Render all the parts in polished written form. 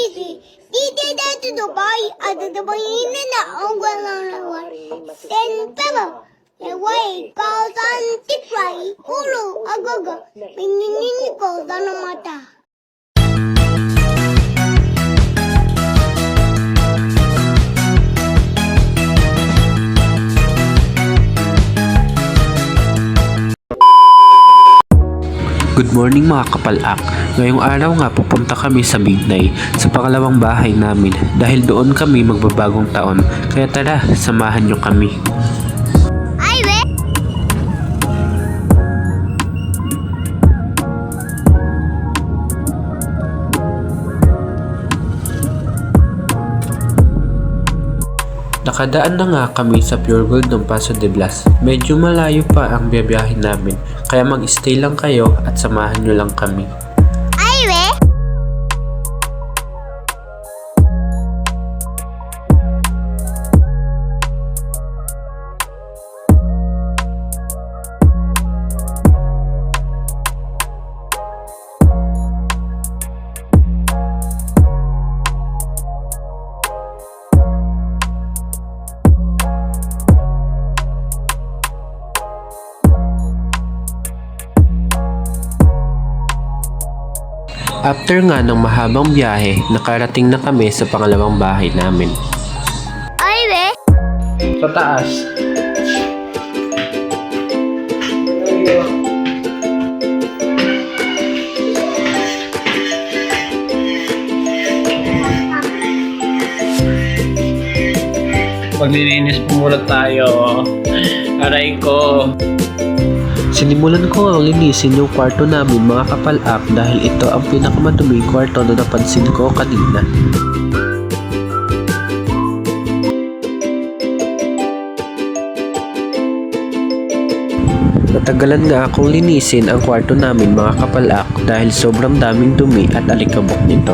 easy. DJ that to Dubai, other the boy in the Ongwala. Then Pebble. The way goes on Tipway, Hulu, Agogo, Minin goes on a mata. Good morning mga kapalak. Ngayong araw nga pupunta kami sa Bignay sa pangalawang bahay namin dahil doon kami magbabagong taon. Kaya tara, samahan niyo kami. Nakadaan na nga kami sa Pure Gold ng Paso de Blas. Medyo malayo pa ang biyabiyahin namin, kaya mag-stay lang kayo at samahan nyo lang kami. After nga ng mahabang biyahe, nakarating na kami sa pangalawang bahay namin. Sa taas. Maglilinis po muna tayo. Aray ko. Sinimulan ko ang linisin yung kwarto namin mga kapalak dahil ito ang pinakamaduming kwarto na napansin ko kanina. Natagalan nga akong linisin ang kwarto namin mga kapalak dahil sobrang daming dumi at alikabok nito.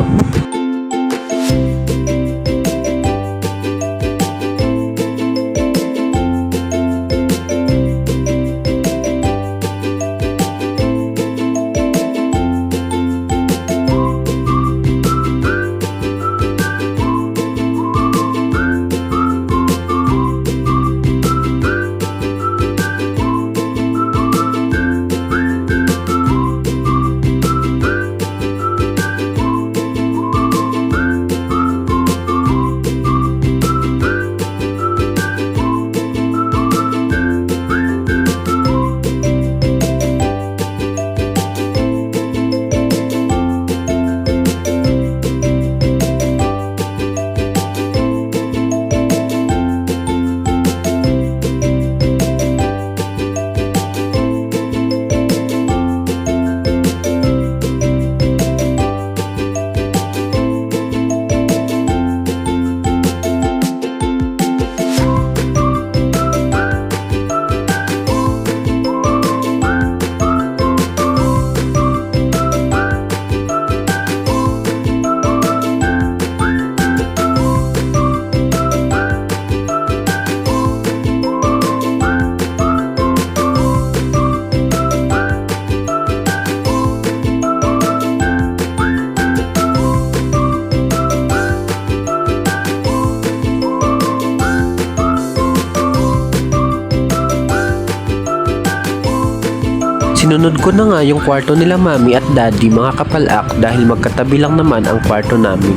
Sinunod ko na nga yung kwarto nila mami at daddy mga kapalak dahil magkatabi lang naman ang kwarto namin.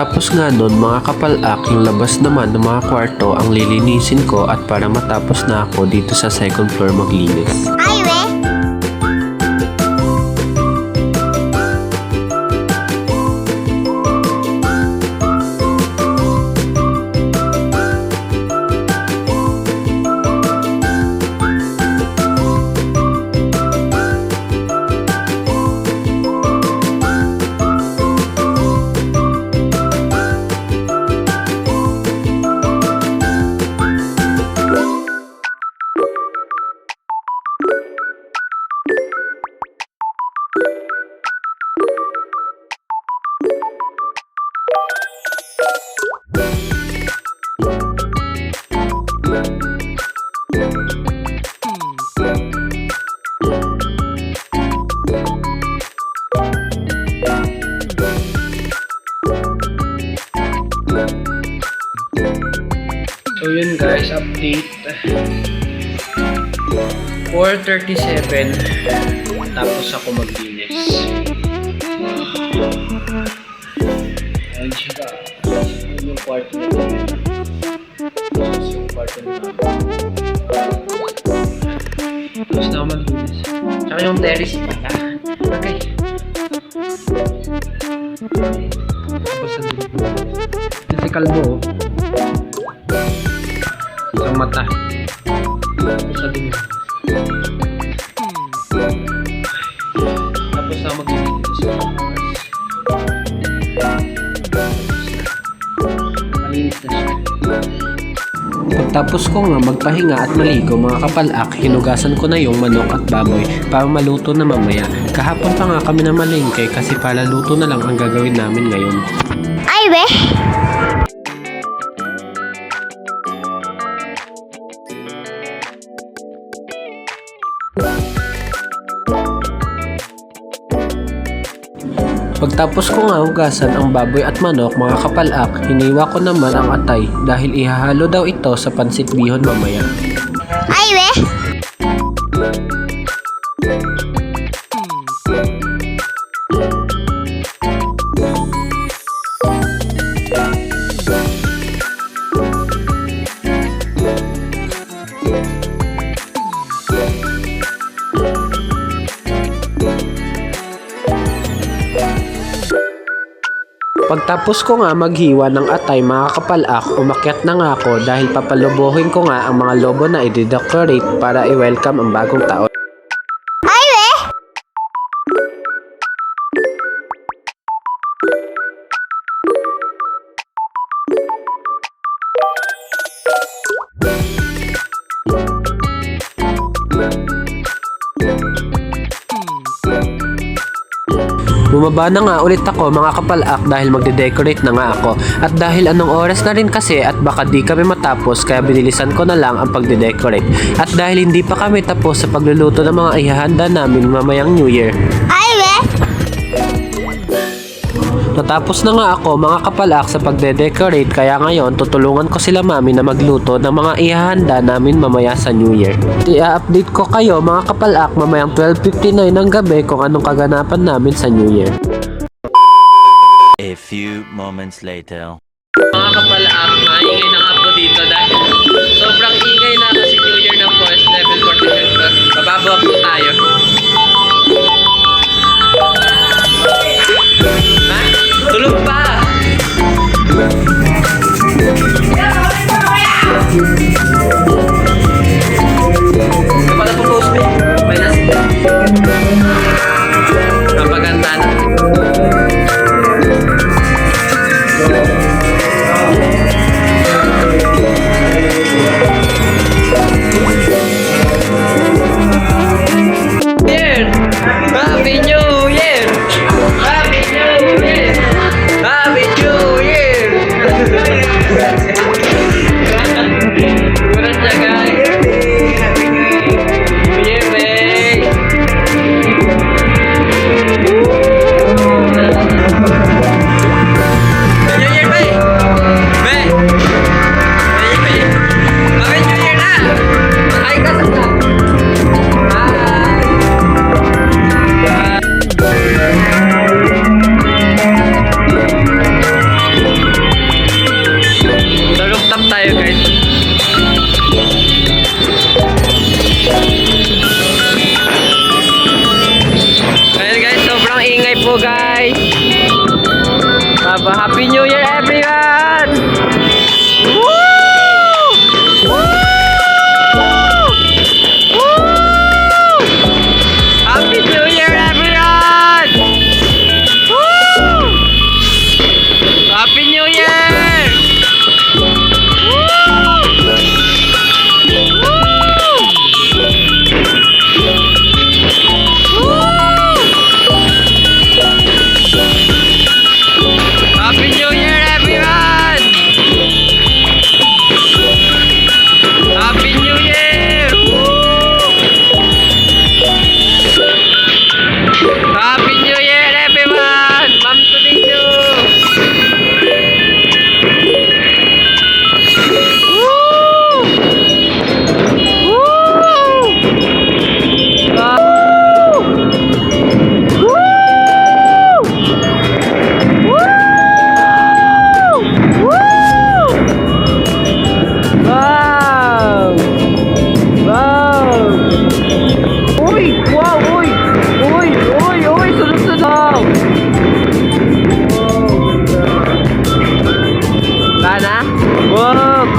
Pagkatapos nga nun mga kapalak, yung labas naman ng mga kwarto ang lilinisin ko at para matapos na ako dito sa second floor maglinis. Ay, we. So yun guys, update. 4:37. Tapos ako maglinis. Ayun siya. Yung kwarto na ito. Yung kwarto na ito. Tapos na ako maglinis. Tsaka yung terrace pala. Okay. Tapos na dito. Kasi kalbo. Isang mata. Tapos na din. Tapos na maglinis dito sa malinis na siya. Pagtapos ko nga magpahinga at maligo mga kapalak, hinugasan ko na yung manok at baboy para maluto na mamaya. Kahapon pa nga kami na malingkay kasi para luto na lang ang gagawin namin ngayon. Ay, we. Pagtapos ko nga hugasan ang baboy at manok mga kapalak, hiniwa ko naman ang atay dahil ihahalo daw ito sa pansit bihon mamaya. Ay, we. Pagtapos ko nga maghiwa ng atay mga kapalak, umakyat na nga ako dahil papalubuhin ko nga ang mga lobo na i-decorate para i-welcome ang bagong taon. Ay, we. Bumaba na nga ulit ako mga kapalak dahil magde-decorate na nga ako. At dahil anong oras na rin kasi at baka di kami matapos kaya binilisan ko na lang ang pagde-decorate. At dahil hindi pa kami tapos sa pagluluto ng mga ihahanda namin mamayang New Year. Ay, we. Natapos na nga ako mga kapalak sa pagde-decorate kaya ngayon tutulungan ko sila mami na magluto ng mga ihahanda namin mamaya sa New Year. I-update ko kayo mga kapalak mamayang 12:59 ng gabi kung anong kaganapan namin sa New Year. A few moments later. Mga kapalaak, maingay na nga po dito dahil sobrang ingay na kasi New Year na po is level 47. Bababa po tayo. Ha? Tulog pa! Kapag na-post mo, may nasa. Napaganda na. Happy New Year! Happy New Year! Happy New Year! Kurang siya guys! Happy New Year, babe! New Year, babe! Babe! New Year, babe! Happy New Year na! Hi ka sa vlog! Hi!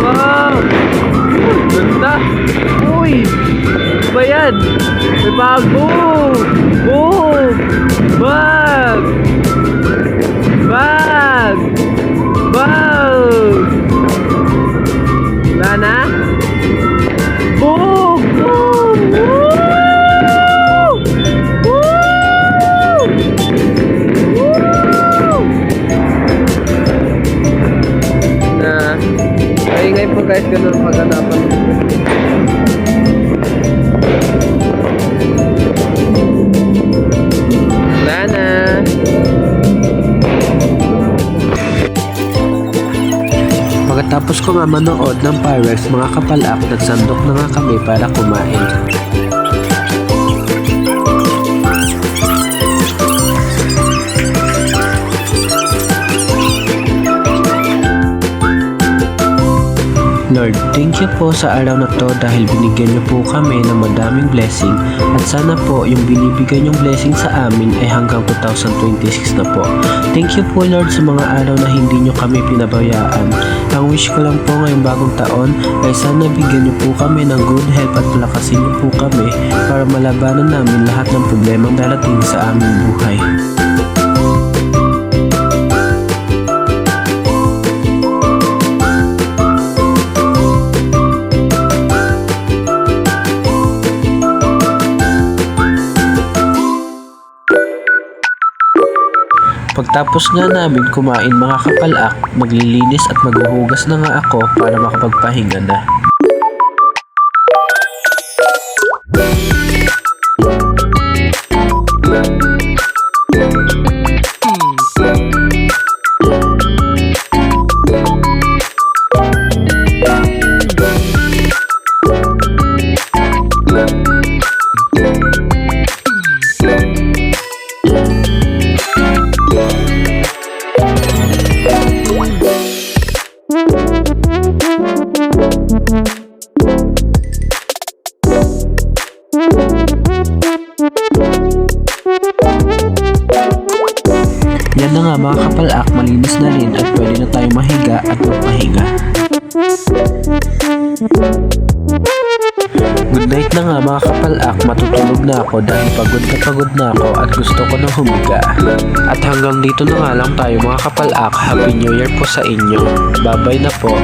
Wow! Ganda! Uy! Ano ba yan? May bago! Oh! Bag! Bag! Bag! Wala na? Boom! Boom! Woo! Woo! Woo! Maingay po guys, ganun pag-anapan. Wala na. Pagkatapos ko nga manood ng fireworks mga kapalak, nagsandok na nga kami para kumain. Lord, thank you po sa araw na to dahil binigyan niyo po kami ng madaming blessing at sana po yung binibigay niyong blessing sa amin ay hanggang 2026 na po. Thank you po Lord sa mga araw na hindi niyo kami pinabayaan. Ang wish ko lang po ngayong bagong taon ay sana bigyan niyo po kami ng good health at palakasin niyo po kami para malabanan namin lahat ng problemang darating sa aming buhay. Pagtapos nga namin kumain mga kapalak, maglilinis at maghuhugas na nga ako para makapagpahinga na. Yan na nga mga kapalak, malinis na rin at pwede na tayong mahiga at magpahinga. Good night na nga mga kapalak, matutulog na ako dahil pagod na ako at gusto ko nang humiga. At hanggang dito na nga lang tayo mga kapalak, Happy New Year po sa inyo. Bye bye na po.